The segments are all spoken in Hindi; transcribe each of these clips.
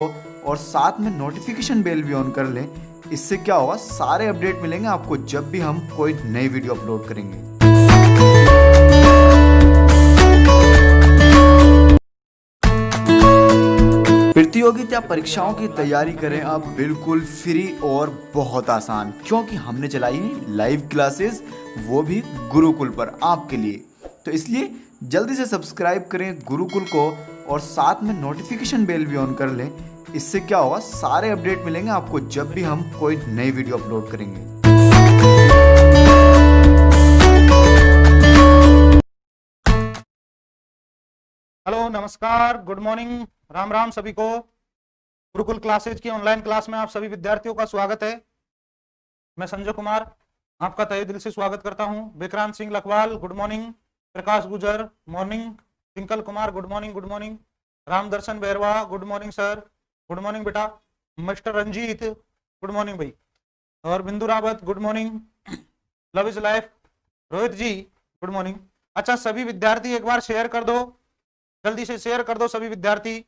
और साथ में नोटिफिकेशन बेल भी ऑन कर लें। इससे क्या होगा, सारे अपडेट मिलेंगे आपको जब भी हम कोई नई वीडियो अपलोड करेंगे। प्रतियोगिता परीक्षाओं की तैयारी करें आप बिल्कुल फ्री और बहुत आसान, क्योंकि हमने चलाई है लाइव क्लासेस, वो भी गुरुकुल पर आपके लिए। तो इसलिए जल्दी से सब्सक्राइब करें गुरुकुल को और साथ में नोटिफिकेशन बेल भी ऑन कर लें। इससे क्या होगा, सारे अपडेट मिलेंगे आपको जब भी हम कोई नई वीडियो अपलोड करेंगे। हेलो, नमस्कार, गुड मॉर्निंग, राम राम सभी को। गुरुकुल क्लासेज की ऑनलाइन क्लास में आप सभी विद्यार्थियों का स्वागत है। मैं संजय कुमार आपका तहे दिल से स्वागत करता हूं। Vikrant Singh Lakhwal, good morning. Prakash Gujar, morning. Twinkle Kumar, good morning, good morning. Ramdarshan Bairwa, good morning sir, good morning बेटा। मिस्टर रंजीत, गुड मॉर्निंग भाई। और Bindu Rawat, good morning. Love is life, Rohit ji, good morning. अच्छा, सभी विद्यार्थी एक बार शेयर कर दो, जल्दी से शेयर कर दो सभी विद्यार्थी,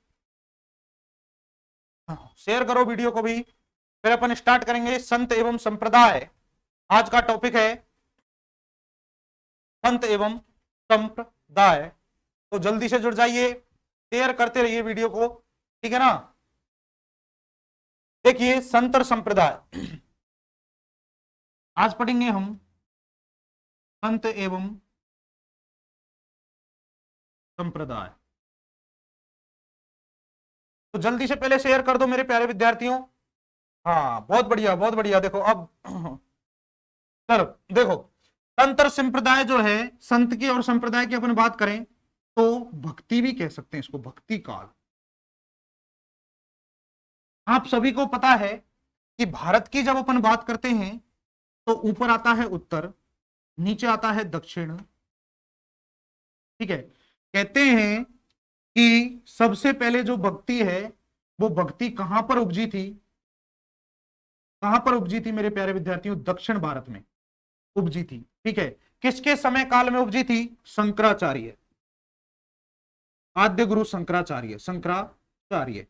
शेयर करो वीडियो को भी। फिर अपन स्टार्ट करेंगे संत एवं संप्रदाय। आज का टॉपिक है संत एवं संप्रदाय। तो जल्दी से जुड़ जाइए, शेयर करते रहिए वीडियो को, ठीक है ना। देखिए, संत और संप्रदाय आज पढ़ेंगे हम संत एवं संप्रदाय। तो जल्दी से पहले शेयर कर दो मेरे प्यारे विद्यार्थियों। हाँ, बहुत बढ़िया, बहुत बढ़िया। देखो अब चलो देखो, संत और संप्रदाय जो है, संत की और संप्रदाय की अपन बात करें तो भक्ति भी कह सकते हैं इसको, भक्ति काल। आप सभी को पता है कि भारत की जब अपन बात करते हैं तो ऊपर आता है उत्तर, नीचे आता है दक्षिण, ठीक है। कहते हैं कि सबसे पहले जो भक्ति है वो भक्ति कहां पर उपजी थी, कहां पर उपजी थी मेरे प्यारे विद्यार्थियों? दक्षिण भारत में उपजी थी, ठीक है। किसके समय काल में उपजी थी? शंकराचार्य, आद्य गुरु शंकराचार्य, शंकराचार्य,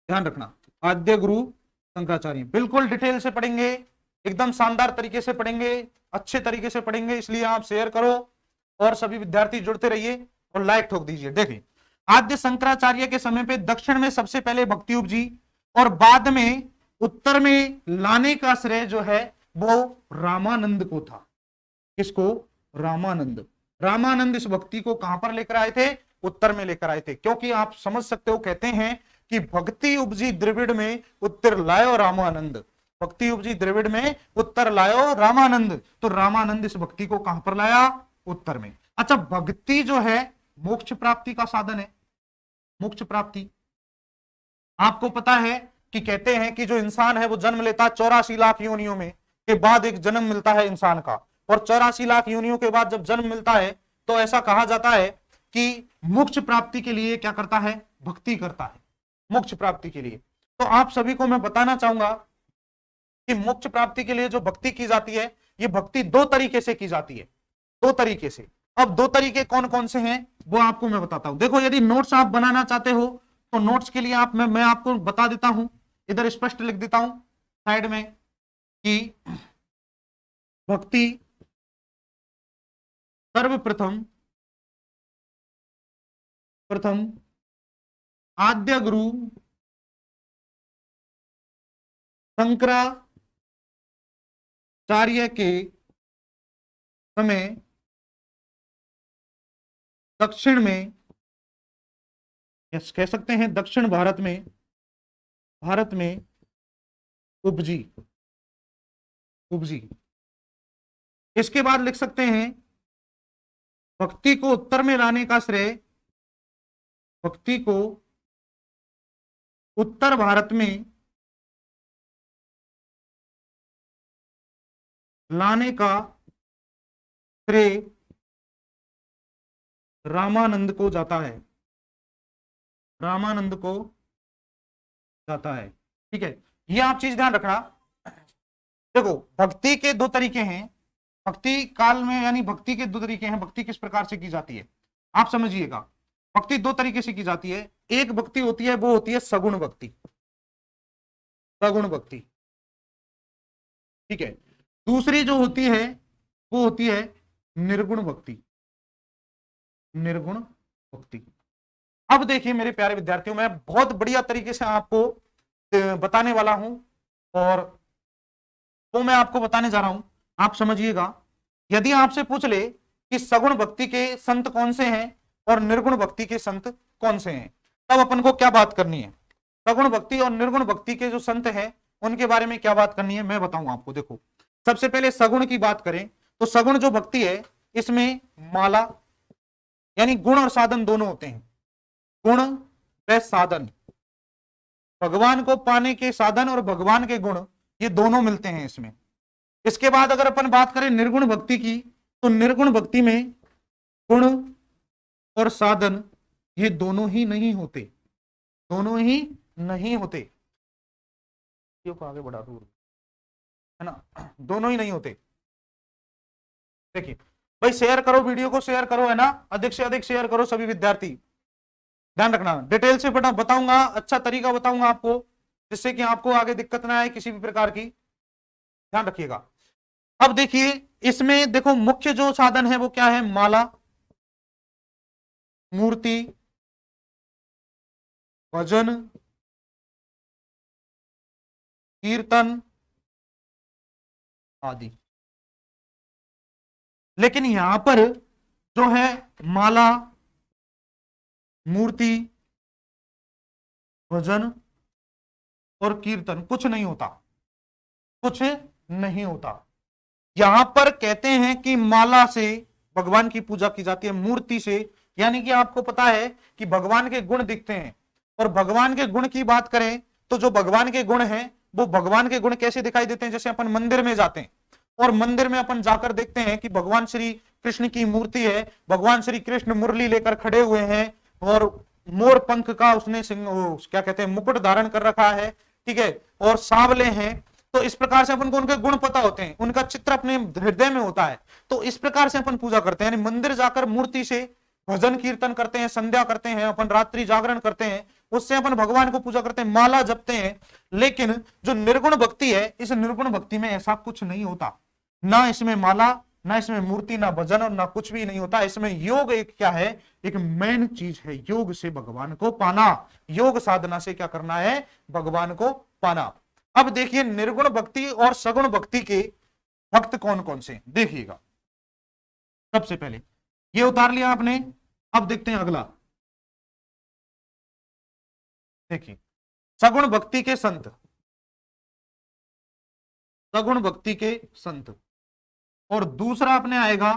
ध्यान रखना, आद्य गुरु शंकराचार्य। बिल्कुल डिटेल से पढ़ेंगे, एकदम शानदार तरीके से पढ़ेंगे, अच्छे तरीके से पढ़ेंगे, इसलिए आप शेयर करो और सभी विद्यार्थी जुड़ते रहिए और लाइक ठोक दीजिए। देखिए, आद्य शंकराचार्य के समय पे दक्षिण में सबसे पहले भक्ति उपजी और बाद में उत्तर में लाने का श्रेय जो है वो रामानंद को था। किसको? रामानंद। रामानंद इस भक्ति को कहां पर लेकर आए थे? उत्तर में लेकर आए थे। क्योंकि आप समझ सकते हो, कहते हैं कि भक्ति उपजी द्रविड़ में, उत्तर लायो रामानंद। भक्ति उपजी द्रविड़ में, उत्तर लायो रामानंद। तो रामानंद इस भक्ति को कहां पर लाया? उत्तर में। अच्छा, भक्ति जो है मोक्ष प्राप्ति का साधन है, मोक्ष प्राप्ति। आपको पता है कि कहते हैं कि जो इंसान है वो जन्म लेता है 84 लाख योनियों में, के बाद एक जन्म मिलता है इंसान का, और 84 लाख योनियों के बाद जब जन्म मिलता है तो ऐसा कहा जाता है कि मोक्ष प्राप्ति के लिए क्या करता है? भक्ति करता है, मोक्ष प्राप्ति के लिए। तो आप सभी को मैं बताना चाहूंगा कि मोक्ष प्राप्ति के लिए जो भक्ति की जाती है, ये भक्ति दो तरीके से की जाती है, दो तरीके से। अब दो तरीके कौन कौन से हैं वो आपको मैं बताता हूं। देखो, यदि नोट्स आप बनाना चाहते हो तो नोट्स के लिए मैं आपको बता देता हूं, इधर स्पष्ट लिख देता हूं साइड में कि भक्ति सर्वप्रथम आद्य गुरु शंकराचार्य के समय दक्षिण में, यस कह सकते हैं दक्षिण भारत में उपजी। इसके बाद लिख सकते हैं भक्ति को उत्तर में लाने का श्रेय, भक्ति को उत्तर भारत में लाने का श्रेय रामानंद को जाता है, रामानंद को जाता है, ठीक है। ये आप चीज ध्यान रखना। देखो, भक्ति के दो तरीके हैं, भक्ति काल में, यानी भक्ति के दो तरीके हैं। भक्ति किस प्रकार से की जाती है आप समझिएगा। भक्ति दो तरीके से की जाती है। एक भक्ति होती है वो होती है सगुण भक्ति, सगुण भक्ति, ठीक है। दूसरी जो होती है वो होती है निर्गुण भक्ति, निर्गुण भक्ति। अब देखिए मेरे प्यारे विद्यार्थियों, मैं बहुत बढ़िया तरीके से आपको बताने वाला हूं और वो मैं आपको बताने जा रहा हूं, आप समझिएगा। यदि आपसे पूछ ले कि सगुण भक्ति के संत कौन से हैं और निर्गुण भक्ति के संत कौन से हैं, तब अपन को क्या बात करनी है। सगुण भक्ति और निर्गुण भक्ति के जो संत हैं उनके बारे में क्या बात करनी है, मैं बताऊं आपको। देखो, सबसे पहले सगुण की बात करें तो सगुण जो भक्ति है इसमें माला यानी गुण और साधन दोनों होते हैं। गुण व साधन, भगवान को पाने के साधन और भगवान के गुण, ये दोनों मिलते हैं इसमें। इसके बाद अगर अपन बात करें निर्गुण भक्ति की, तो निर्गुण भक्ति में गुण और साधन ये दोनों ही नहीं होते, दोनों ही नहीं होते। को आगे बढ़ा दूर है ना, दोनों ही नहीं होते। देखिए भाई, शेयर करो, वीडियो को शेयर करो, है ना, अधिक से अधिक शेयर करो सभी विद्यार्थी। ध्यान रखना, डिटेल से बताऊंगा, अच्छा तरीका बताऊंगा आपको, जिससे कि आपको आगे दिक्कत ना आए किसी भी प्रकार की। ध्यान रखिएगा। अब देखिए इसमें देखो, मुख्य जो साधन है वो क्या है, माला, मूर्ति, भजन, कीर्तन आदि। लेकिन यहां पर जो है माला, मूर्ति, भजन और कीर्तन कुछ नहीं होता, कुछ नहीं होता। यहां पर कहते हैं कि माला से भगवान की पूजा की जाती है, मूर्ति से, यानी कि आपको पता है कि भगवान के गुण दिखते हैं। और भगवान के गुण की बात करें तो जो भगवान के गुण हैं वो भगवान के गुण कैसे दिखाई देते हैं, जैसे अपन मंदिर में जाते हैं और मंदिर में अपन जाकर देखते हैं कि भगवान श्री कृष्ण की मूर्ति है, भगवान श्री कृष्ण मुरली लेकर खड़े हुए हैं और मोर पंख का उसने क्या कहते हैं मुकुट धारण कर रखा है, ठीक है, और सांवले हैं। तो इस प्रकार से अपन को उनके गुण पता होते हैं, उनका चित्र अपने हृदय में होता है। तो इस प्रकार से अपन पूजा करते हैं, यानी मंदिर जाकर मूर्ति से भजन कीर्तन करते हैं, संध्या करते हैं, अपन रात्रि जागरण करते हैं, उससे अपन भगवान को पूजा करते हैं, माला जपते हैं। लेकिन जो निर्गुण भक्ति है, इस निर्गुण भक्ति में ऐसा कुछ नहीं होता, ना इसमें माला, ना इसमें मूर्ति, ना भजन और ना कुछ भी नहीं होता। इसमें योग एक क्या है, एक मेन चीज है, योग से भगवान को पाना, योग साधना से क्या करना है, भगवान को पाना। अब देखिए निर्गुण भक्ति और सगुण भक्ति के भक्त कौन कौन से, देखिएगा। सबसे पहले ये उतार लिया आपने, अब देखते हैं अगला। देखिए सगुण भक्ति के संत, सगुण भक्ति के संत, और दूसरा अपने आएगा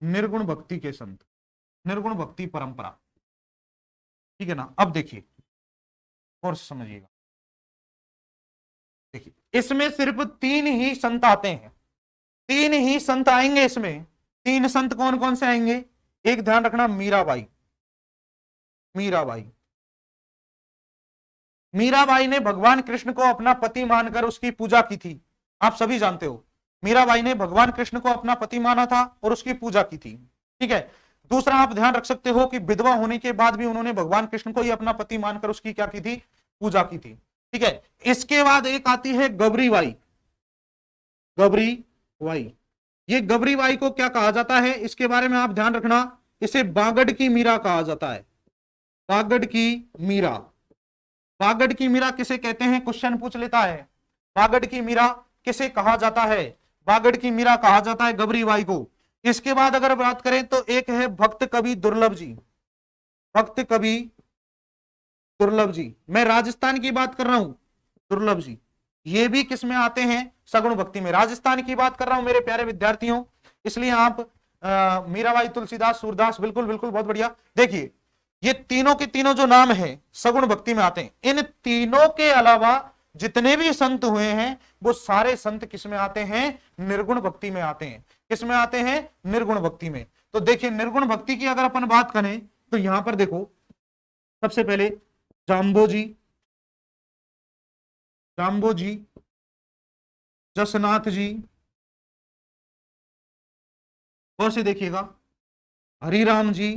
निर्गुण भक्ति के संत, निर्गुण भक्ति परंपरा, ठीक है ना। अब देखिए और समझिएगा, देखिए इसमें सिर्फ 3 ही संत आते हैं, 3 ही संत आएंगे इसमें। 3 संत कौन कौन से आएंगे, एक ध्यान रखना, मीराबाई। मीराबाई, मीराबाई ने भगवान कृष्ण को अपना पति मानकर उसकी पूजा की थी, आप सभी जानते हो। मीराबाई ने भगवान कृष्ण को अपना पति माना था और उसकी पूजा की थी, ठीक है। दूसरा आप ध्यान रख सकते हो कि विधवा होने के बाद भी उन्होंने भगवान कृष्ण को ही अपना पति मानकर उसकी क्या की थी, पूजा की थी, ठीक है। इसके बाद एक आती है गबरीबाई। गबरीबाई, ये गबरीबाई को क्या कहा जाता है, इसके बारे में आप ध्यान रखना, इसे बागड़ की मीरा कहा जाता है। बागड़ की मीरा, बागड़ की मीरा किसे कहते हैं, क्वेश्चन पूछ लेता है, बागड़ की मीरा किसे कहा जाता है, बागड़ की मीरा कहा जाता है गबरीबाई को। इसके बाद अगर बात करें तो एक है भक्त कवि दुर्लभ जी। भक्त कवि दुर्लभ जी, मैं राजस्थान की बात कर रहा हूं, दुर्लभ जी, ये भी किस में आते हैं, सगुण भक्ति में। राजस्थान की बात कर रहा हूं मेरे प्यारे विद्यार्थियों, इसलिए आप मीराबाई, तुलसीदास, सूरदास, बिल्कुल बिल्कुल बहुत बढ़िया। देखिए ये तीनों के तीनों जो नाम है सगुण भक्ति में आते हैं। इन तीनों के अलावा जितने भी संत हुए हैं वो सारे संत किस में आते हैं, निर्गुण भक्ति में आते हैं। किस में आते हैं, निर्गुण भक्ति में। तो देखिए निर्गुण भक्ति की अगर अपन बात करें तो यहां पर देखो, सबसे पहले जाम्बोजी, जाम्बोजी, जसनाथ जी, और से देखिएगा हरिराम जी,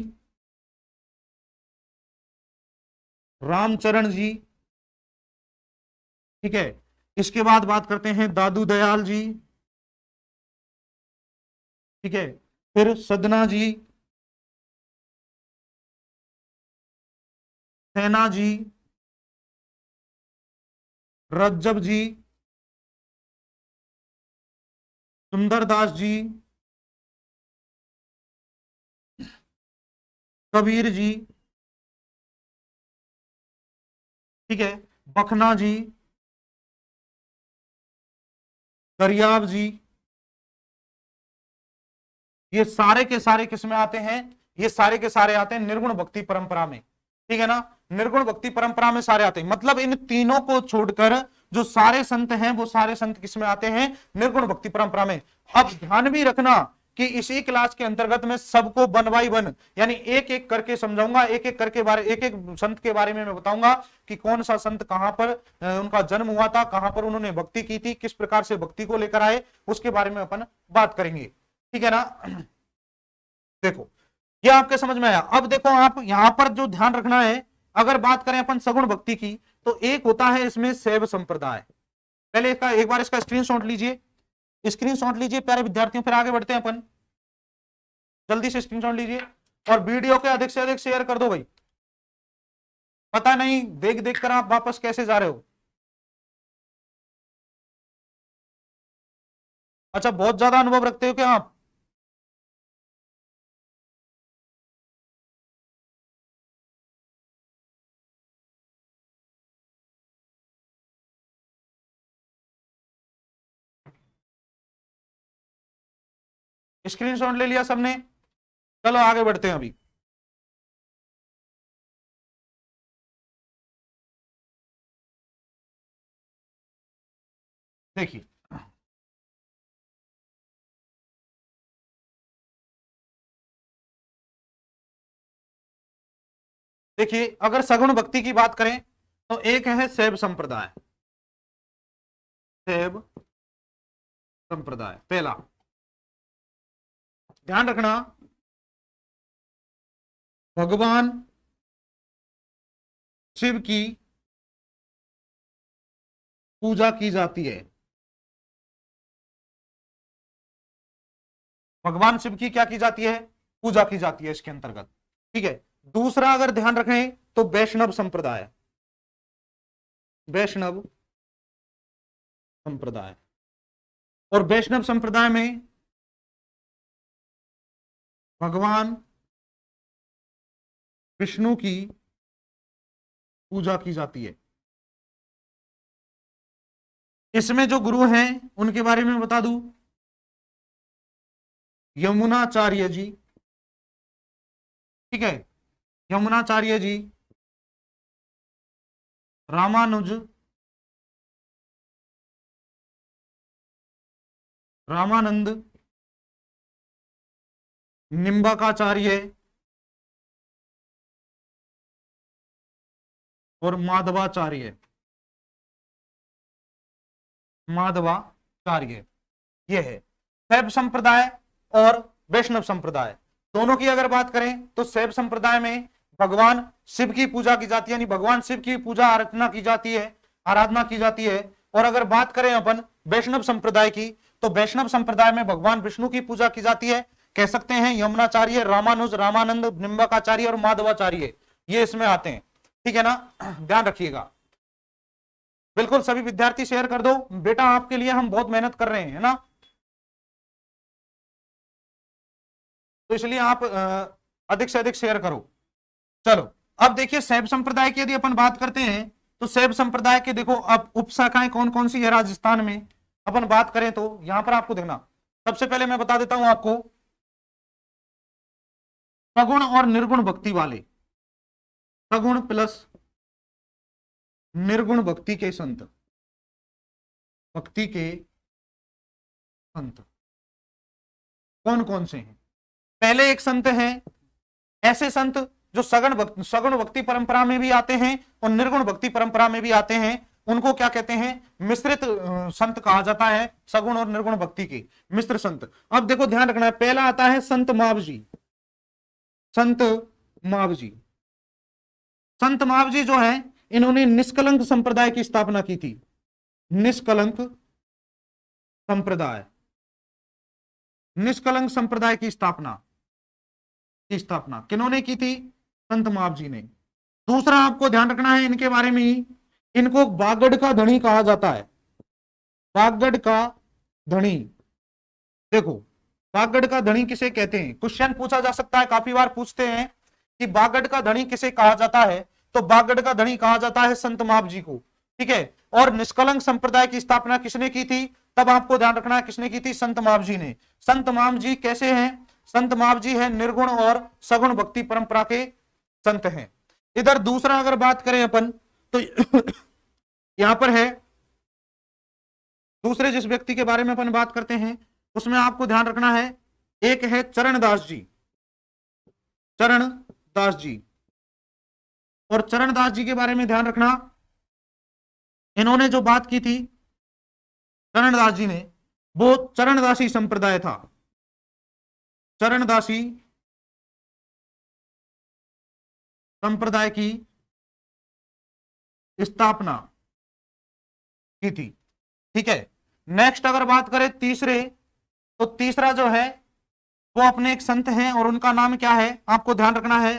रामचरण जी, ठीक है। इसके बाद बात करते हैं दादू दयाल जी, ठीक है। फिर सदना जी, सेना जी, रज्जब जी, सुंदरदास जी, कबीर जी, ठीक है, बखना जी, दरियाब जी, ये सारे के सारे किस में आते हैं? ये सारे के सारे आते हैं निर्गुण भक्ति परंपरा में, ठीक है ना। निर्गुण भक्ति परंपरा में सारे आते हैं, मतलब इन तीनों को छोड़कर जो सारे संत हैं वो सारे संत किस में आते हैं? निर्गुण भक्ति परंपरा में। अब ध्यान भी रखना कि इसी क्लास के अंतर्गत में सबको वन बाई वन यानी एक एक करके समझाऊंगा, एक एक करके एक एक संत के बारे में मैं बताऊंगा कि कौन सा संत कहां पर उनका जन्म हुआ था, कहां पर उन्होंने भक्ति की थी, किस प्रकार से भक्ति को लेकर आए, उसके बारे में अपन बात करेंगे, ठीक है ना। देखो ये आपके समझ में आया। अब देखो आप यहां पर जो ध्यान रखना है, अगर बात करें अपन सगुण भक्ति की, तो एक होता है इसमें शैव संप्रदाय। पहले एक बार इसका स्क्रीनशॉट लीजिए, स्क्रीनशॉट लीजिए प्यारे विद्यार्थियों, फिर आगे बढ़ते हैं अपन। जल्दी से स्क्रीनशॉट लीजिए और वीडियो के अधिक से अधिक शेयर कर दो भाई। पता नहीं देख देख कर आप वापस कैसे जा रहे हो। अच्छा बहुत ज्यादा अनुभव रखते हो क्या आप? स्क्रीनशॉट ले लिया सबने? चलो आगे बढ़ते हैं अभी। देखिए देखिए अगर सगुण भक्ति की बात करें तो एक है शैव संप्रदाय। शैव संप्रदाय पहला, ध्यान रखना, भगवान शिव की पूजा की जाती है। भगवान शिव की क्या की जाती है? पूजा की जाती है इसके अंतर्गत, ठीक है। दूसरा अगर ध्यान रखें तो वैष्णव संप्रदाय, वैष्णव संप्रदाय, और वैष्णव संप्रदाय में भगवान विष्णु की पूजा की जाती है। इसमें जो गुरु हैं उनके बारे में बता दूं, यमुनाचार्य जी, ठीक है, यमुनाचार्य जी, रामानुज, रामानंद, निम्बाकाचार्य और माधवाचार्य, माधवाचार्य, ये है शैव संप्रदाय और वैष्णव संप्रदाय। दोनों की अगर बात करें तो शैव संप्रदाय में भगवान शिव की पूजा की जाती है, यानी भगवान शिव की पूजा अर्चना की जाती है, आराधना की जाती है। और अगर बात करें अपन वैष्णव संप्रदाय की, तो वैष्णव संप्रदाय में भगवान विष्णु की पूजा की जाती है। कह सकते हैं यमुनाचार्य, रामानुज, रामानंद, निम्बाकाचार्य और माधवाचार्य ये इसमें आते हैं, ठीक है ना। ध्यान रखिएगा, बिल्कुल सभी विद्यार्थी शेयर कर दो बेटा, आपके लिए हम बहुत मेहनत कर रहे हैं, है ना। तो इसलिए आप अधिक से अधिक शेयर करो। चलो अब देखिए शैव संप्रदाय की यदि अपन बात करते हैं तो शैव संप्रदाय के देखो अब उपशाखाएं कौन कौन सी है राजस्थान में अपन बात करें तो यहां पर आपको देखना, सबसे पहले मैं बता देता हूं आपको, सगुण और निर्गुण भक्ति वाले, सगुण प्लस निर्गुण भक्ति के संत, भक्ति के संत कौन कौन से हैं? पहले एक संत हैं, ऐसे संत जो सगुण भक्ति परंपरा में भी आते हैं और निर्गुण भक्ति परंपरा में भी आते हैं, उनको क्या कहते हैं? मिश्रित संत कहा जाता है, सगुण और निर्गुण भक्ति के मिश्र संत। अब देखो ध्यान रखना है, पहला आता है संत मावजी, संत मावजी, संत महावजी जो है इन्होंने निष्कलंक संप्रदाय की स्थापना की थी। निष्कलंक संप्रदाय, निष्कलंक संप्रदाय की स्थापना किन्होंने की थी? संत महावजी ने। दूसरा आपको ध्यान रखना है इनके बारे में ही, इनको बागड़ का धनी कहा जाता है। बागड़ का धनी, देखो बागड़ का धनी किसे कहते हैं? क्वेश्चन पूछा जा सकता है, काफी बार पूछते हैं कि बागड़ का धनी किसे कहा जाता है, तो बागड़ का धनी कहा जाता है संत महावजी को, ठीक है। और निष्कलंक संप्रदाय की स्थापना किसने की थी? तब आपको ध्यान रखना है किसने की थी? संत महावजी ने। संत महावजी कैसे हैं? संत महावजी है निर्गुण और सगुण भक्ति परंपरा के संत हैं। इधर दूसरा अगर बात करें अपन तो यहां पर है दूसरे जिस व्यक्ति के बारे में अपन बात करते हैं उसमें आपको ध्यान रखना है, एक है चरणदास जी। चरणदास जी, और चरणदास जी के बारे में ध्यान रखना, इन्होंने जो बात की थी चरणदास जी ने, वो चरणदासी संप्रदाय था। चरणदासी संप्रदाय की स्थापना की थी, ठीक है। नेक्स्ट अगर बात करें तीसरे, तो तीसरा जो है वो अपने एक संत हैं और उनका नाम क्या है? आपको ध्यान रखना है,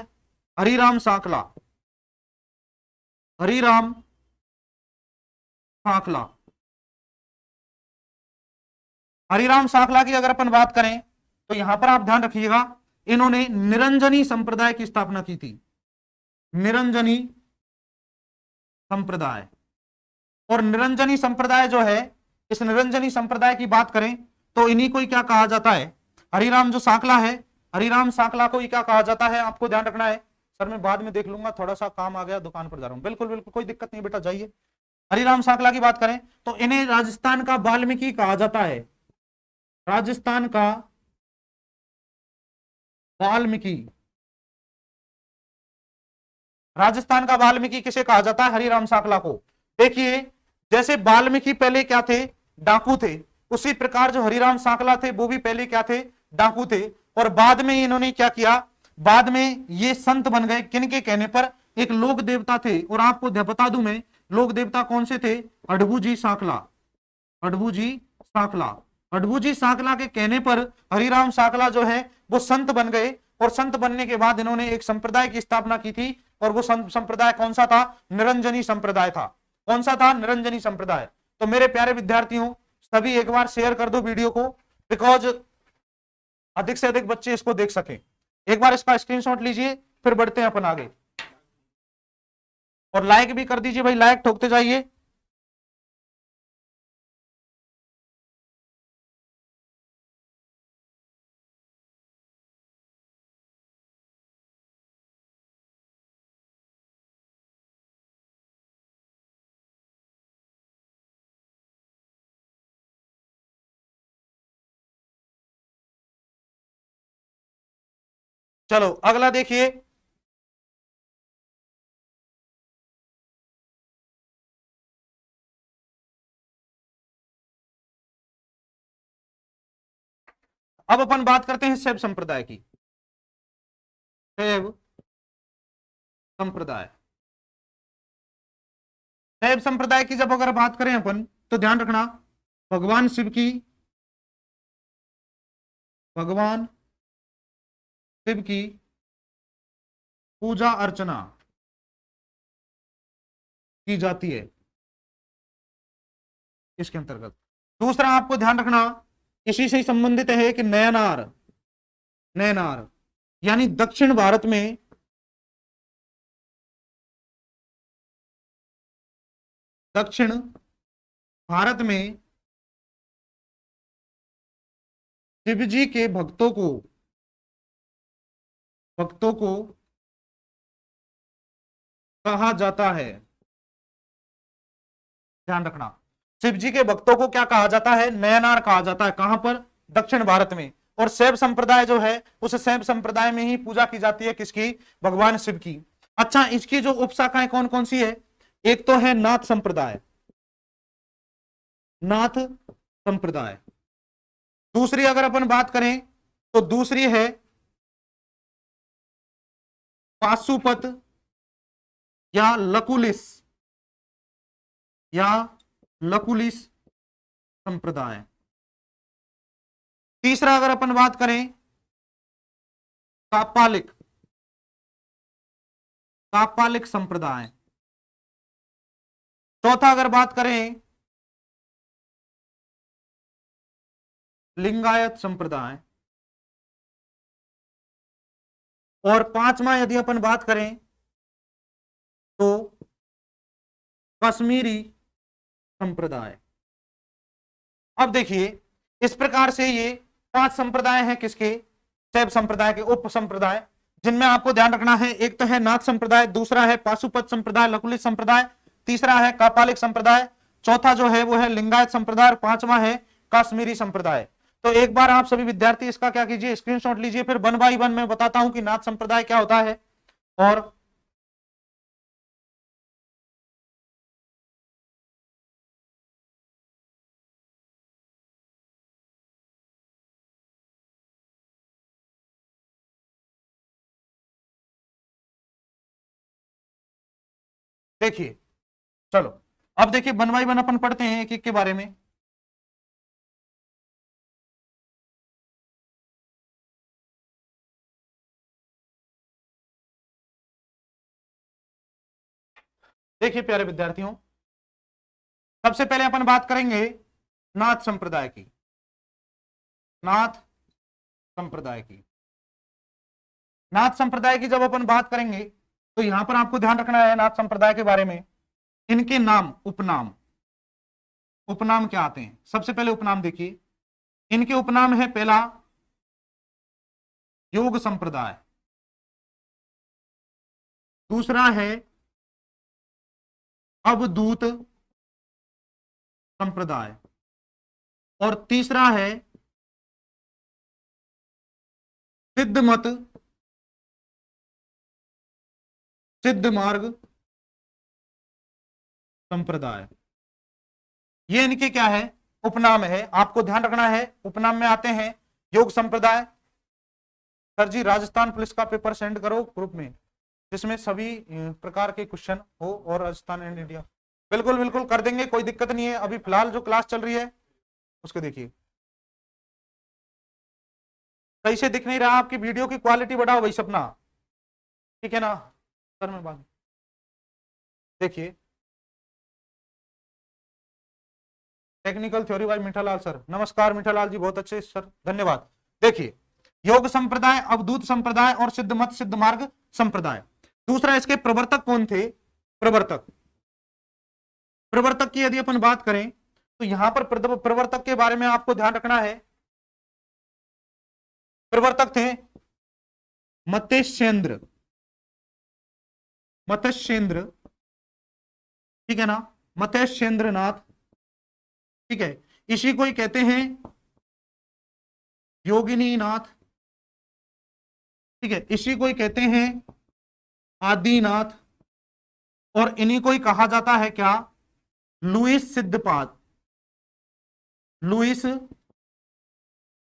हरिराम सांकला। हरिराम सांकला। हरिराम सांकला की अगर अपन बात करें तो यहां पर आप ध्यान रखिएगा, इन्होंने निरंजनी संप्रदाय की स्थापना की थी। निरंजनी संप्रदाय, और निरंजनी संप्रदाय जो है, इस निरंजनी संप्रदाय की बात करें तो इन्हीं को ही क्या कहा जाता है? हरिराम जो सांकला है, हरिराम सांकला को ही क्या कहा जाता है? आपको ध्यान रखना है। सर मैं बाद में देख लूंगा, थोड़ा सा काम आ गया, दुकान पर जा रहा हूं। बिल्कुल बिल्कुल कोई दिक्कत नहीं बेटा, जाइए। हरिराम सांकला की बात करें तो इन्हें राजस्थान का वाल्मीकि कहा जाता है। राजस्थान का वाल्मीकि, राजस्थान का वाल्मीकि किसे कहा जाता है? हरिराम सांकला को। देखिए जैसे वाल्मीकि पहले क्या थे? डाकू थे, उसी प्रकार जो हरिराम सांकला थे वो भी पहले क्या थे? डाकू थे। और बाद में इन्होंने क्या किया? बाद में ये संत बन गए, किनके कहने पर? एक लोक देवता थे, और आपको बता दूं मैं लोक देवता कौन से थे? अडभूजी सांकला। अडभूजी सांकला, अडभूजी सांकला के कहने पर हरिराम सांकला जो है वो संत बन गए, और संत बनने के बाद इन्होंने एक संप्रदाय की स्थापना की थी, और वो संप्रदाय कौन सा था? निरंजनी संप्रदाय था। कौन सा था? निरंजनी संप्रदाय। तो मेरे प्यारे विद्यार्थियों, सभी एक बार शेयर कर दो वीडियो को, बिकॉज अधिक से अधिक बच्चे इसको देख सकें। एक बार इसका स्क्रीनशॉट लीजिए, फिर बढ़ते हैं अपन आगे। और लाइक भी कर दीजिए भाई, लाइक ठोकते जाइए। चलो अगला देखिए, अब अपन बात करते हैं शैव संप्रदाय की। शैव संप्रदाय, शैव संप्रदाय की जब अगर बात करें अपन तो ध्यान रखना, भगवान शिव की, भगवान शिव की पूजा अर्चना की जाती है इसके अंतर्गत। दूसरा आपको ध्यान रखना, इसी से संबंधित है कि नयनार, नयनार यानी दक्षिण भारत में, दक्षिण भारत में शिव जी के भक्तों को कहा जाता है। ध्यान रखना, शिव जी के भक्तों को क्या कहा जाता है? नयनार कहा जाता है। कहां पर? दक्षिण भारत में। और शैव संप्रदाय जो है उस शैव संप्रदाय में ही पूजा की जाती है किसकी? भगवान शिव की। अच्छा, इसकी जो उपशाखाएं कौन कौन सी है? एक तो है नाथ संप्रदाय, नाथ संप्रदाय। दूसरी अगर अपन बात करें तो दूसरी है पाशुपत या लकुलिस, या लकुलिस संप्रदाय। तीसरा अगर अपन बात करें कापालिक, कापालिक संप्रदाय। चौथा अगर बात करें लिंगायत संप्रदाय। और पांचवा यदि अपन बात करें तो कश्मीरी संप्रदाय। अब देखिए इस प्रकार से ये 5 संप्रदाय हैं किसके, शैव संप्रदाय के उप संप्रदाय, जिनमें आपको ध्यान रखना है एक तो है नाथ संप्रदाय, दूसरा है पाशुपत संप्रदाय, लकुलित संप्रदाय, तीसरा है कापालिक संप्रदाय, चौथा जो है वो है लिंगायत संप्रदाय और पांचवा है कश्मीरी संप्रदाय। तो एक बार आप सभी विद्यार्थी इसका क्या कीजिए, स्क्रीनशॉट लीजिए, फिर 1 बाय 1 मैं बताता हूं कि नाथ संप्रदाय क्या होता है। और देखिए चलो अब देखिए 1 बाय 1 अपन पढ़ते हैं एक एक के बारे में। देखिए प्यारे विद्यार्थियों, सबसे पहले अपन बात करेंगे नाथ संप्रदाय की, नाथ संप्रदाय की। नाथ संप्रदाय की जब अपन बात करेंगे तो यहां पर आपको ध्यान रखना है नाथ संप्रदाय के बारे में, इनके नाम उपनाम, उपनाम क्या आते हैं। सबसे पहले उपनाम देखिए, इनके उपनाम है पहला योग संप्रदाय, दूसरा है अवधूत संप्रदाय और तीसरा है सिद्ध मत, सिद्ध मार्ग संप्रदाय। ये इनके क्या है, उपनाम है। आपको ध्यान रखना है उपनाम में आते हैं योग संप्रदाय। सर जी राजस्थान पुलिस का पेपर सेंड करो ग्रुप में जिसमें सभी प्रकार के क्वेश्चन हो, और राजस्थान एंड इंडिया। बिल्कुल बिल्कुल कर देंगे, कोई दिक्कत नहीं है। अभी फिलहाल जो क्लास चल रही है उसको देखिए। सही से दिख नहीं रहा, आपकी वीडियो की क्वालिटी बढ़ाओ भाई सपना, ठीक है ना सर। मैं बात देखिए, technical theory by Mithalal sir, नमस्कार मीठालाल जी, बहुत अच्छे सर, धन्यवाद। देखिए योग संप्रदाय, अवधूत संप्रदाय और सिद्ध मत सिद्ध मार्ग संप्रदाय। दूसरा इसके प्रवर्तक कौन थे, प्रवर्तक, प्रवर्तक की यदि अपन बात करें तो यहां पर प्रवर्तक के बारे में आपको ध्यान रखना है। प्रवर्तक थे मत्स्येंद्र, मत्स्येंद्र, ठीक है ना, मत्स्येंद्र नाथ, ठीक है। इसी को ही कहते हैं योगिनी नाथ, ठीक है, इसी को ही कहते हैं आदिनाथ, और इन्हीं को ही कहा जाता है क्या, लुईस सिद्धपाद, लुईस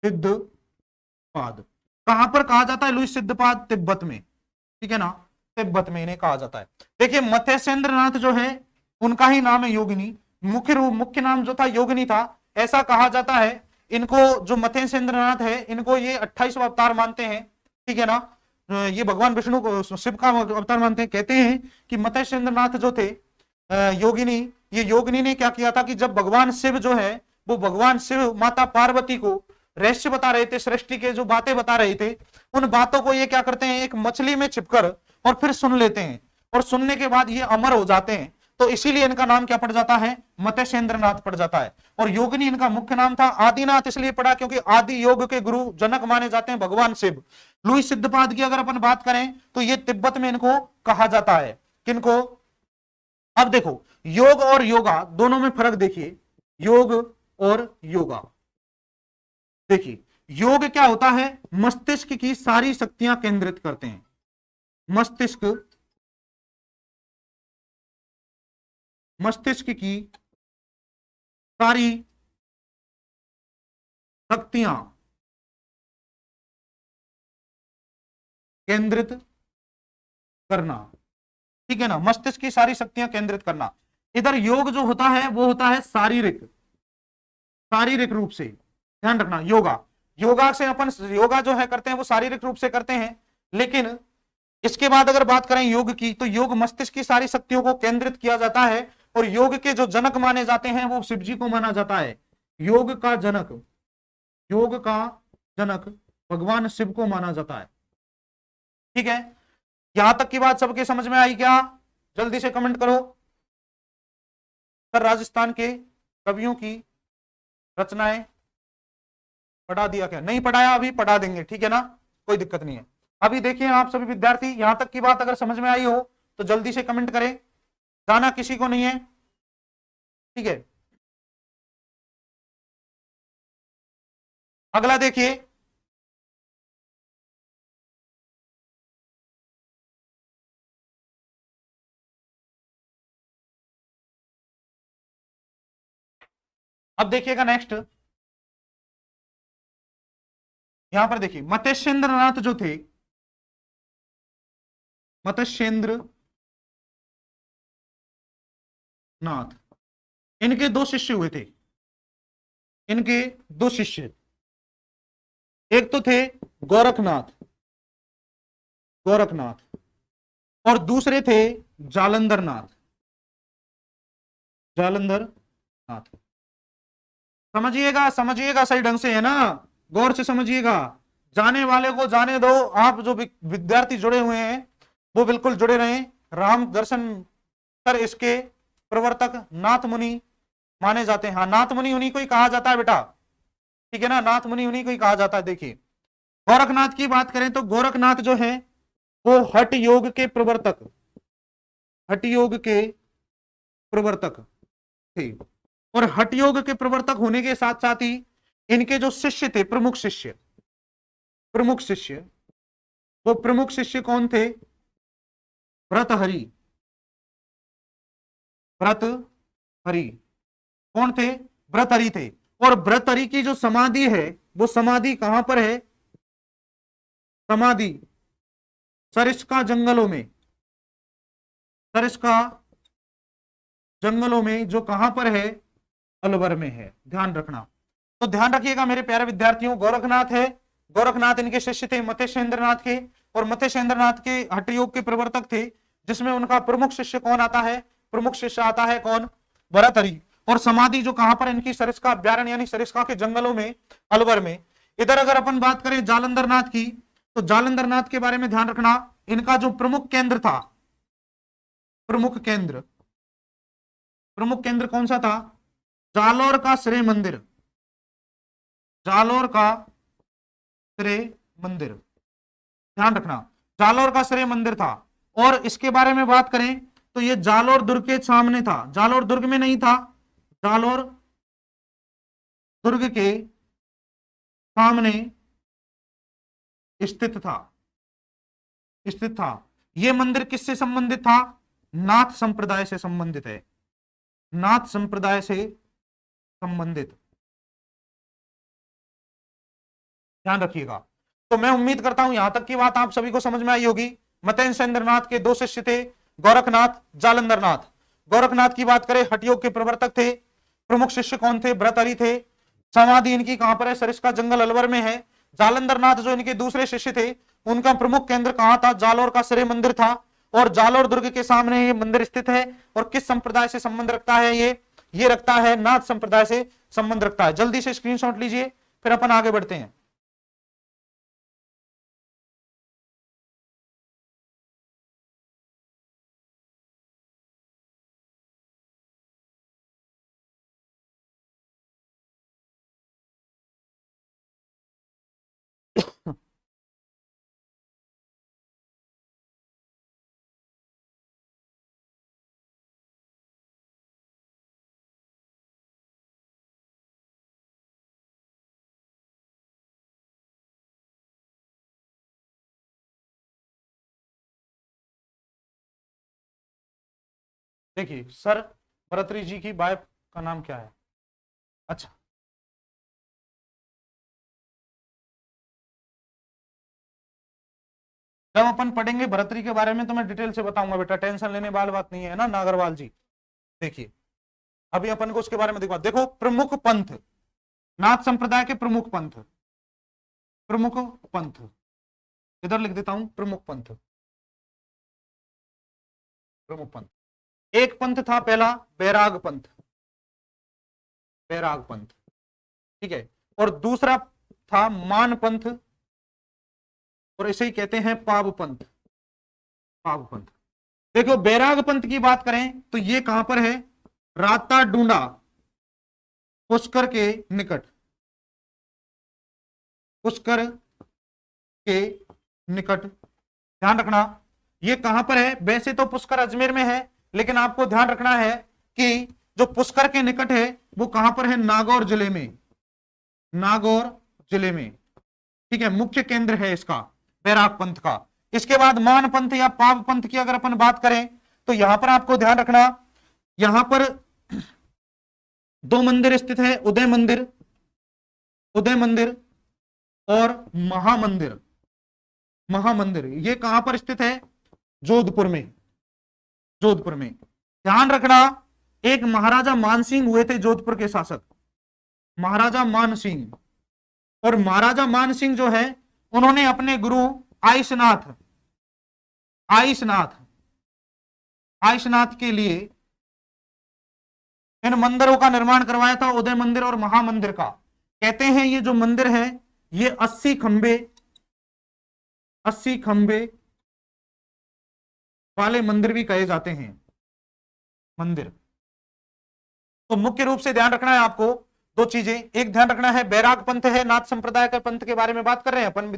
सिद्धपाद। कहां पर कहा जाता है लुईस सिद्धपाद, तिब्बत में, ठीक है ना, तिब्बत में इन्हें कहा जाता है। देखिए मत्स्येंद्र नाथ जो है उनका ही नाम है योगिनी, मुख्य नाम जो था योगिनी था, ऐसा कहा जाता है। इनको जो मत्स्येंद्र नाथ है इनको ये 28वां अवतार मानते हैं, ठीक है ना, ये भगवान विष्णु को शिव का अवतार मानते हैं। कहते हैं कि मत्स्येंद्र नाथ जो थे योगिनी, ये योगिनी ने क्या किया था कि जब भगवान शिव जो है वो भगवान शिव माता पार्वती को रहस्य बता रहे थे, सृष्टि के जो बातें बता रहे थे, उन बातों को ये क्या करते हैं एक मछली में छिपकर और फिर सुन लेते हैं, और सुनने के बाद ये अमर हो जाते हैं। तो इसीलिए इनका नाम क्या पड़ जाता है, मत्स्येंद्र नाथ पड़ जाता है। और योगिनी इनका मुख्य नाम था। आदिनाथ इसलिए पड़ा क्योंकि आदि योग के गुरु जनक माने जाते हैं भगवान शिव। लुईस सिद्धपाद की अगर अपन बात करें तो ये तिब्बत में इनको कहा जाता है। किनको, अब देखो योग और योगा दोनों में फर्क देखिए, योग और योगा। देखिए योग क्या होता है, मस्तिष्क की सारी शक्तियां केंद्रित करते हैं, मस्तिष्क, मस्तिष्क की सारी शक्तियां केंद्रित करना, ठीक है ना, मस्तिष्क की सारी शक्तियां केंद्रित करना। इधर योग जो होता है वो होता है शारीरिक, शारीरिक रूप से, ध्यान रखना। योगा, योगा से अपन योगा जो है करते हैं वो शारीरिक रूप से करते हैं, लेकिन इसके बाद अगर बात करें योग की, तो योग मस्तिष्क की सारी शक्तियों को केंद्रित किया जाता है, और योग के जो जनक माने जाते हैं वो शिव जी को माना जाता है। योग का जनक, योग का जनक भगवान शिव को माना जाता है। ठीक है, यहां तक की बात सबके समझ में आई क्या? जल्दी से कमेंट करो। सर राजस्थान के कवियों की रचनाएं पढ़ा दिया क्या? नहीं पढ़ाया, अभी पढ़ा देंगे, ठीक है ना, कोई दिक्कत नहीं है। अभी देखिए आप सभी विद्यार्थी, यहां तक की बात अगर समझ में आई हो तो जल्दी से कमेंट करें, जाना किसी को नहीं है, ठीक है। अगला देखिए, अब देखिएगा नेक्स्ट, यहां पर देखिए मत्स्येंद्र नाथ जो थे, मत्स्येंद्र नाथ, इनके दो शिष्य हुए थे, इनके दो शिष्य, एक तो थे गोरखनाथ, गोरखनाथ, और दूसरे थे जालंधर नाथ, जालंधर नाथ। समझिएगा, समझिएगा सही ढंग से, है ना, गौर से समझिएगा, जाने वाले को जाने दो, आप जो विद्यार्थी जुड़े हुए हैं वो बिल्कुल जुड़े रहें। राम दर्शन कर इसके प्रवर्तक नाथ मुनि माने जाते हैं। हाँ, नाथ मुनि उन्हीं को ही कहा जाता है बेटा, ठीक है ना, नाथ मुनि उन्हीं को ही कहा जाता है। देखिए गोरखनाथ की बात करें तो गोरखनाथ जो है वो हठ योग के प्रवर्तक, हठ योग के प्रवर्तक थे, और हठ योग के प्रवर्तक होने के साथ साथ ही इनके जो शिष्य थे, प्रमुख शिष्य, प्रमुख शिष्य, वो प्रमुख शिष्य कौन थे? भर्तहरि, भर्तहरि कौन थे? भर्तहरि थे। और भर्तहरि की जो समाधि है वो समाधि कहां पर है? समाधि सरिस्का जंगलों में, सरिस्का जंगलों में, जो कहां पर है? अलवर में है, ध्यान रखना। तो ध्यान रखिएगा मेरे प्यारे विद्यार्थियों, गोरखनाथ है, गोरखनाथ इनके शिष्य थे मत्स्येंद्र नाथ के, और मत्स्येंद्र नाथ के हठ योग के प्रवर्तक थे, जिसमें उनका प्रमुख शिष्य कौन आता है? प्रमुख शिष्य आता है कौन? भर्तहरि। और समाधि जो कहां पर इनकी? सरिस्का अभ्यारण्य यानी सरिस्का के जंगलों में, अलवर में। इधर अगर अपन बात करें जालंधर नाथ की, तो जालंधर नाथ के बारे में ध्यान रखना, इनका जो प्रमुख केंद्र था, प्रमुख केंद्र, प्रमुख केंद्र कौन सा था? जालोर का श्री मंदिर, जालोर का श्री मंदिर, ध्यान रखना, जालोर का श्री मंदिर था। और इसके बारे में बात करें तो ये जालोर दुर्ग के सामने था, जालोर दुर्ग में नहीं था, जालोर दुर्ग के सामने स्थित था, स्थित था। यह मंदिर किससे संबंधित था? नाथ संप्रदाय से संबंधित है, नाथ संप्रदाय से संबंधित, ध्यान रखिएगा। तो मैं उम्मीद करता हूं यहां तक की बात आप सभी को समझ में आई होगी। मत्स्येंद्र नाथ के दो शिष्य थे, गोरखनाथ, जालंधर नाथ। गोरखनाथ की बात करें, हठ योग के प्रवर्तक थे, प्रमुख शिष्य कौन थे? भर्तहरि थे। समाधि इनकी कहां पर है? सरिस्का जंगल अलवर में है। जालंधर नाथ जो इनके दूसरे शिष्य थे, उनका प्रमुख केंद्र कहां था? जालोर का श्री मंदिर था, और जालोर दुर्ग के सामने ये मंदिर स्थित है। और किस संप्रदाय से संबंध रखता है? ये रखता है नाथ संप्रदाय से संबंध रखता है। जल्दी से स्क्रीनशॉट लीजिए, फिर अपन आगे बढ़ते हैं। देखिए सर भर्तहरि जी की वाइफ का नाम क्या है? अच्छा, जब अपन पढ़ेंगे भर्तृ के बारे में तो मैं डिटेल से बताऊंगा बेटा, टेंशन लेने वाली बात नहीं है ना नागरवाल जी। देखिए अभी अपन को उसके बारे में देखो प्रमुख पंथ, नाथ संप्रदाय के प्रमुख पंथ, प्रमुख पंथ इधर लिख देता हूं, प्रमुख पंथ, प्रमुख पंथ। एक पंथ था पहला बैराग पंथ, बैराग पंथ, ठीक है, और दूसरा था मान पंथ, और इसे ही कहते हैं पाव पंथ, पाव पंथ। देखो बैराग पंथ की बात करें तो ये कहां पर है, राता डूंडा पुष्कर के निकट, पुष्कर के निकट, ध्यान रखना ये कहां पर है। वैसे तो पुष्कर अजमेर में है, लेकिन आपको ध्यान रखना है कि जो पुष्कर के निकट है वो कहां पर है, नागौर जिले में, नागौर जिले में, ठीक है, मुख्य केंद्र है इसका बैराग पंथ का। इसके बाद मान पंथ या पाव पंथ की अगर अपन बात करें तो यहां पर आपको ध्यान रखना, यहां पर दो मंदिर स्थित है, उदय मंदिर, उदय मंदिर और महामंदिर, महामंदिर ये कहां पर स्थित है, जोधपुर में, जोधपुर में। ध्यान रखना एक महाराजा मानसिंह हुए थे जोधपुर के शासक, महाराजा मानसिंह, और महाराजा मानसिंह जो है उन्होंने अपने गुरु आइसनाथ, आइसनाथ, आइसनाथ के लिए इन मंदिरों का निर्माण करवाया था, उदय मंदिर और महामंदिर का। कहते हैं ये जो मंदिर है ये 80 खंबे, 80 खंबे वाले मंदिर भी कहे जाते हैं, मंदिर। तो मुख्य रूप से ध्यान रखना है आपको दो चीजें, एक ध्यान रखना है बैराग पंथ है, नाथ संप्रदाय के पंथ के बारे में बात कर रहे हैं अपन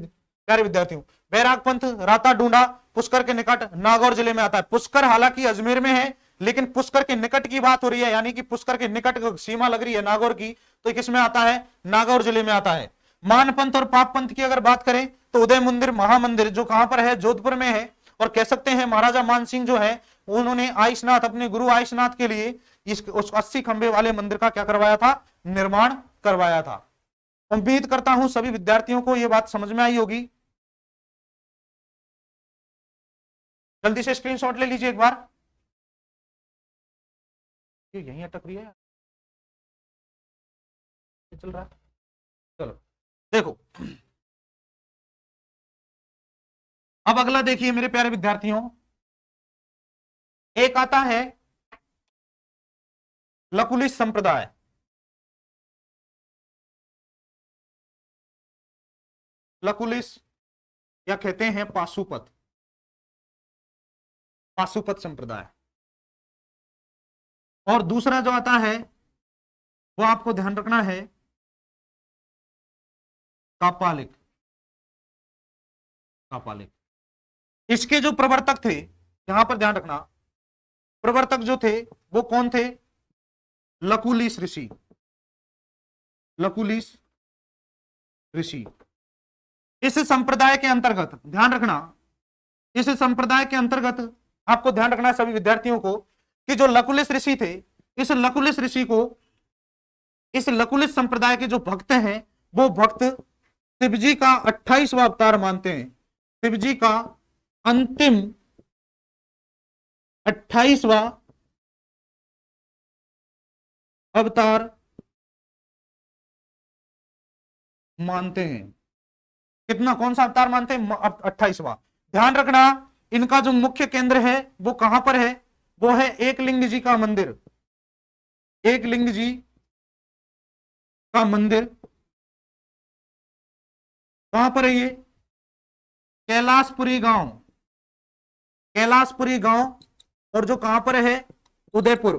प्यारे विद्यार्थियों। बैराग पंथ राता डूंडा पुष्कर के निकट नागौर जिले में आता है। पुष्कर हालांकि अजमेर में है, लेकिन पुष्कर के निकट की बात हो रही है, यानी कि पुष्कर के निकट सीमा लग रही है नागौर की, तो किस में आता है, नागौर जिले में आता है। मान पंथ और पाप पंथ की अगर बात करें तो उदय मंदिर महामंदिर जो कहां पर है, जोधपुर में है, और कह सकते हैं महाराजा मानसिंह जो है उन्होंने आइसनाथ, अपने गुरु आइसनाथ के लिए उस 80 खंबे वाले मंदिर का क्या करवाया था, निर्माण करवाया था। उम्मीद करता हूं सभी विद्यार्थियों को यह बात समझ में आई होगी। जल्दी से स्क्रीनशॉट ले लीजिए एक बार, ये यहीं अटक रही है, चल रहा है, चलो देखो अब अगला देखिए मेरे प्यारे विद्यार्थियों, एक आता है लकुलिश संप्रदाय, लकुलिश या कहते हैं पाशुपत, पाशुपत संप्रदाय। और दूसरा जो आता है वो आपको ध्यान रखना है कापालिक, कापालिक। इसके जो प्रवर्तक थे यहां पर ध्यान रखना, प्रवर्तक जो थे वो कौन थे, लकुलिश ऋषि, लकुलिश ऋषि। इस संप्रदाय के अंतर्गत ध्यान रखना, इस संप्रदाय के अंतर्गत आपको ध्यान रखना है सभी विद्यार्थियों को कि जो लकुलिश ऋषि थे, इस लकुलिश ऋषि को, इस लकुलिश संप्रदाय के जो भक्त हैं वो भक्त शिवजी का 28वां अवतार मानते हैं, शिवजी का अंतिम 28वां अवतार मानते हैं। कितना, कौन सा अवतार मानते हैं, 28वां। ध्यान रखना इनका जो मुख्य केंद्र है वो कहां पर है, वो है एकलिंग जी का मंदिर, एकलिंग जी का मंदिर कहां पर है ये, कैलाशपुरी गांव, कैलाशपुरी गांव, और जो कहां पर है, उदयपुर।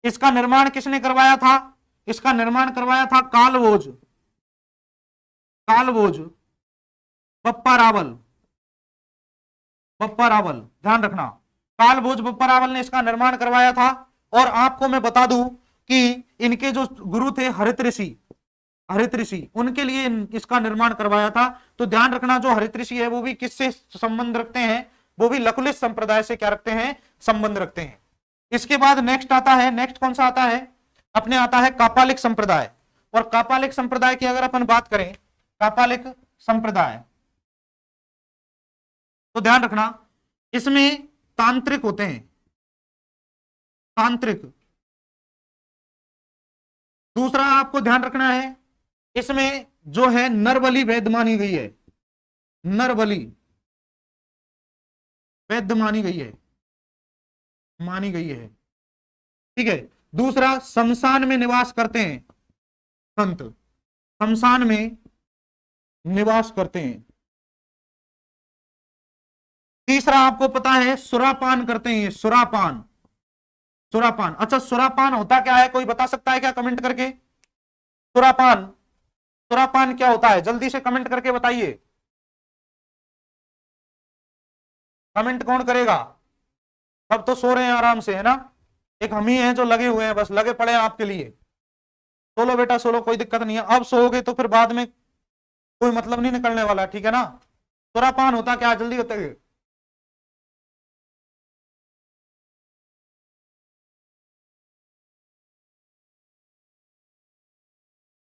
इसका निर्माण किसने करवाया था, इसका निर्माण करवाया था कालभोज, कालभोज बप्पा रावल, बप्पा रावल। ध्यान रखना कालभोज बप्पा रावल ने इसका निर्माण करवाया था। और आपको मैं बता दूं कि इनके जो गुरु थे हरित ऋषि, हरित ऋषि, उनके लिए इसका निर्माण करवाया था। तो ध्यान रखना जो हरित ऋषि है वो भी किससे संबंध रखते हैं, वो भी लकुलिश संप्रदाय से क्या रखते हैं, संबंध रखते हैं। इसके बाद नेक्स्ट आता है, नेक्स्ट कौन सा आता है, अपने आता है कापालिक संप्रदाय। और कापालिक संप्रदाय की अगर अपन बात करें, कापालिक संप्रदाय, तो ध्यान रखना इसमें तांत्रिक होते हैं, तांत्रिक। दूसरा आपको ध्यान रखना है इसमें जो है नरबली वैद्य मानी गई है, नरबली वैद्य मानी गई है, मानी गई है, ठीक है। दूसरा शमशान में निवास करते हैं संत, शमशान में निवास करते हैं। तीसरा आपको पता है सुरापान करते हैं, सुरापान, सुरापान। अच्छा सुरापान होता क्या है, कोई बता सकता है क्या कमेंट करके? सुरापान, सुरापान क्या होता है, जल्दी से कमेंट करके बताइए। कमेंट कौन करेगा? सब तो सो रहे हैं आराम से, है ना, एक हम ही हैं जो लगे हुए हैं, बस लगे पड़े हैं आपके लिए। सोलो बेटा सोलो, कोई दिक्कत नहीं है। अब सोओगे तो फिर बाद में कोई मतलब नहीं निकलने वाला, ठीक है ना। सुरापान होता क्या, जल्दी बताइए।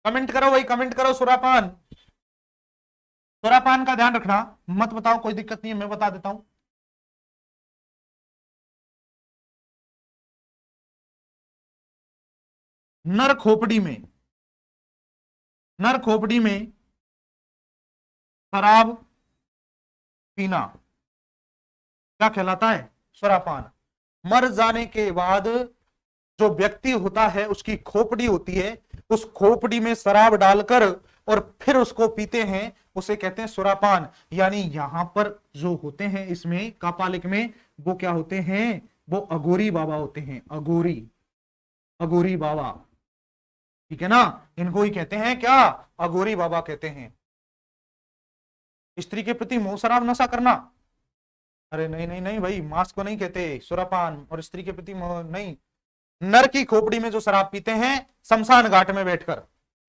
कमेंट करो भाई, कमेंट करो। सुरापान, सुरापान का ध्यान रखना, मत बताओ कोई दिक्कत नहीं है, मैं बता देता हूं। नर खोपड़ी में, नर खोपड़ी में शराब पीना क्या कहलाता है? सुरापान। मर जाने के बाद जो व्यक्ति होता है उसकी खोपड़ी होती है, उस खोपड़ी में शराब डालकर और फिर उसको पीते हैं, उसे कहते हैं सुरापान। यानी यहां पर जो होते हैं इसमें कापालिक में, वो क्या होते हैं? वो अघोरी बाबा होते हैं, अघोरी, अघोरी बाबा, ठीक है ना। इनको ही कहते हैं क्या? अघोरी बाबा कहते हैं। स्त्री के प्रति मोह शराब नशा करना, अरे नहीं नहीं नहीं भाई, मांस को नहीं कहते सुरापान, और स्त्री के प्रति मोह नहीं। नर की खोपड़ी में जो शराब पीते हैं शमशान घाट में बैठकर,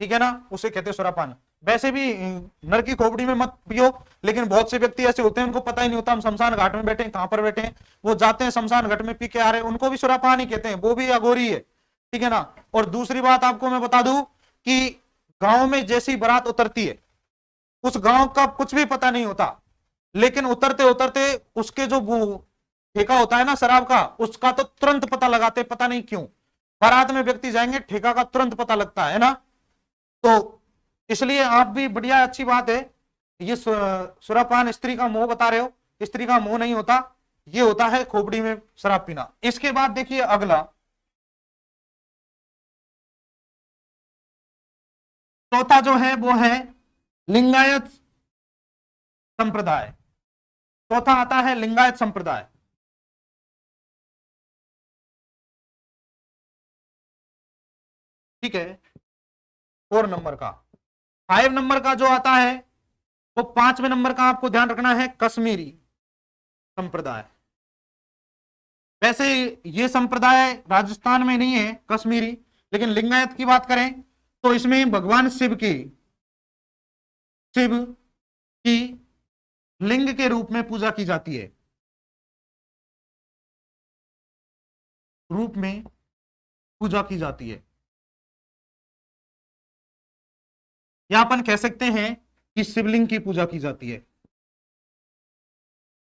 ठीक है ना, उसे कहते हैं सुरापान। वैसे भी नर की खोपड़ी में मत पियो, लेकिन बहुत से व्यक्ति ऐसे होते हैं उनको पता ही नहीं होता हम शमशान घाट में बैठे हैं, कहां पर बैठे हैं, वो जाते हैं शमशान घाट में पी के आ रहे हैं, उनको भी सुरापान ही कहते हैं, वो भी अघोरी है, ठीक है ना। और दूसरी बात आपको मैं बता दूं कि गांव में जैसी बारात उतरती है, उस गांव का कुछ भी पता नहीं होता, लेकिन उतरते उतरते उसके जो ठेका होता है ना शराब का, उसका तो तुरंत पता लगाते, पता नहीं क्यों। बारात में व्यक्ति जाएंगे, ठेका का तुरंत पता लगता है ना। तो इसलिए आप भी, बढ़िया अच्छी बात है। ये सुरापान स्त्री का मोह बता रहे हो, स्त्री का मोह नहीं होता, ये होता है खोपड़ी में शराब पीना। इसके बाद देखिए अगला, चौथा जो है वो है लिंगायत संप्रदाय। चौथा आता है लिंगायत संप्रदाय। ठीक है, 4 नंबर का। 5 नंबर का जो आता है वो 5वें नंबर का आपको ध्यान रखना है, कश्मीरी संप्रदाय। वैसे ये संप्रदाय राजस्थान में नहीं है कश्मीरी, लेकिन लिंगायत की बात करें तो इसमें भगवान शिव की लिंग के रूप में पूजा की जाती है, रूप में पूजा की जाती है। या अपन कह सकते हैं कि शिवलिंग की पूजा की जाती है,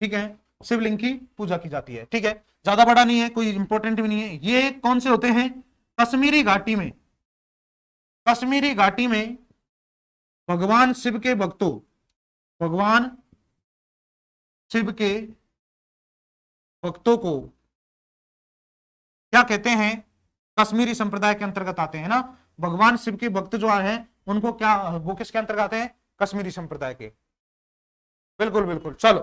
ठीक है, शिवलिंग की पूजा की जाती है, ठीक है। ज्यादा बड़ा नहीं है, कोई इंपॉर्टेंट भी नहीं है। ये कौन से होते हैं? कश्मीरी घाटी में, कश्मीरी घाटी में भगवान शिव के भक्तों, भगवान शिव के भक्तों को क्या कहते हैं? कश्मीरी संप्रदाय के अंतर्गत आते हैं ना। भगवान शिव के भक्त जो हैं उनको क्या, वो किसके अंतर्गत आते हैं? कश्मीरी संप्रदाय के। बिल्कुल बिल्कुल, चलो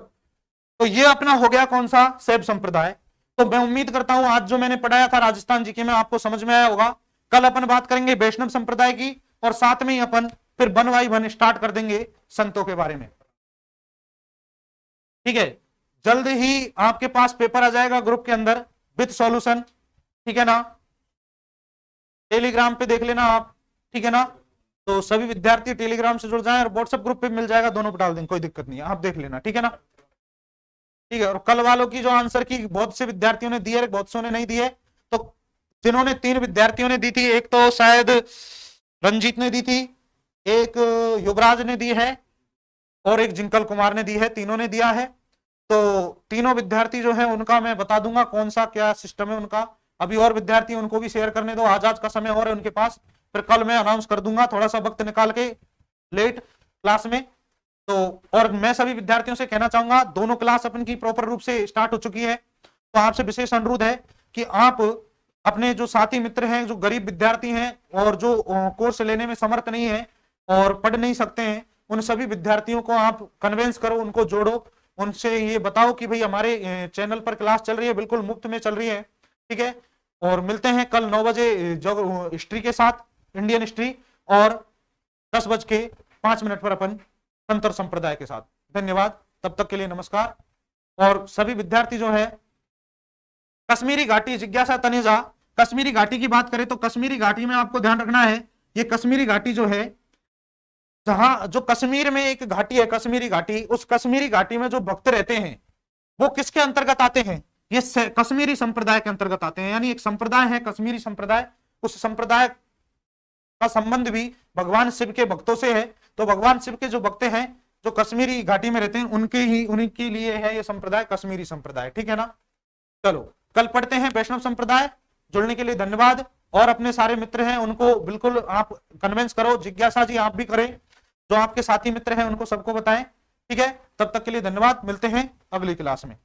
तो ये अपना हो गया कौन सा? शैव संप्रदाय। तो मैं उम्मीद करता हूं आज जो मैंने पढ़ाया था राजस्थान जीके में आपको समझ में आया होगा। कल अपन बात करेंगे वैष्णव संप्रदाय की, और साथ में ही अपन फिर वन बाई वन स्टार्ट कर देंगे संतों के बारे में, ठीक है। जल्द ही आपके पास पेपर आ जाएगा ग्रुप के अंदर विद सॉल्यूशन, ठीक है ना। टेलीग्राम पे देख लेना आप, ठीक है ना। तो सभी विद्यार्थी टेलीग्राम से जुड़ जाएं, और व्हाट्सएप ग्रुप पे मिल जाएगा, दोनों पे डाल देंगे, कोई दिक्कत नहीं है, आप देख लेना, ठीक है ना। ठीक है, और कल वालों की जो आंसर की बहुत से विद्यार्थियों ने दी है, बहुत से ने नहीं दी है। तो जिन्होंने 3 विद्यार्थियों ने दी थी, एक तो शायद रंजीत ने दी थी, एक युवराज ने दी है, और एक जिंकल कुमार ने दी है, तीनों ने दिया है। तो तीनों विद्यार्थी जो है उनका मैं बता दूंगा कौन सा क्या सिस्टम है उनका। अभी और विद्यार्थी उनको भी शेयर करने दो, आज का समय और है उनके पास, फिर कल मैं अनाउंस कर दूंगा थोड़ा सा वक्त निकाल के लेट क्लास में। तो और मैं सभी विद्यार्थियों से कहना चाहूंगा, दोनों क्लास अपन की प्रॉपर रूप से स्टार्ट हो चुकी है, तो आपसे विशेष अनुरोध है कि आप अपने जो साथी मित्र हैं, जो गरीब विद्यार्थी हैं और जो कोर्स लेने में समर्थ नहीं है और पढ़ नहीं सकते हैं, उन सभी विद्यार्थियों को आप कन्विंस करो, उनको जोड़ो, उनसे ये बताओ कि भाई हमारे चैनल पर क्लास चल रही है, बिल्कुल मुफ्त में चल रही है, ठीक है। और मिलते हैं कल 9 बजे जो हिस्ट्री के साथ, इंडियन हिस्ट्री, और 10:05 पर अपन संत और संप्रदाय के साथ। धन्यवाद, तब तक के लिए नमस्कार। और सभी विद्यार्थी जो है कश्मीरी घाटी, जिज्ञासा तनेजा, कश्मीरी घाटी की बात करें तो कश्मीरी घाटी में आपको ध्यान रखना है, ये कश्मीरी घाटी जो है, जहां जो कश्मीर में एक घाटी है कश्मीरी घाटी, उस कश्मीरी घाटी में जो भक्त रहते हैं वो किसके अंतर्गत आते हैं, ये कश्मीरी संप्रदाय के अंतर्गत आते हैं। यानी एक संप्रदाय है कश्मीरी संप्रदाय, उस संप्रदाय का संबंध भी भगवान शिव के भक्तों से है। तो भगवान शिव के जो भक्त हैं जो कश्मीरी घाटी में रहते हैं, उनके लिए है ये संप्रदाय कश्मीरी संप्रदाय, ठीक है ना। चलो कल पढ़ते हैं वैष्णव संप्रदाय। जुड़ने के लिए धन्यवाद, और अपने सारे मित्र हैं उनको बिल्कुल आप कन्विंस करो, जिज्ञासा जी आप भी करें, जो आपके साथी मित्र हैं उनको सबको बताएं, ठीक है। तब तक के लिए धन्यवाद, मिलते हैं अगली क्लास में।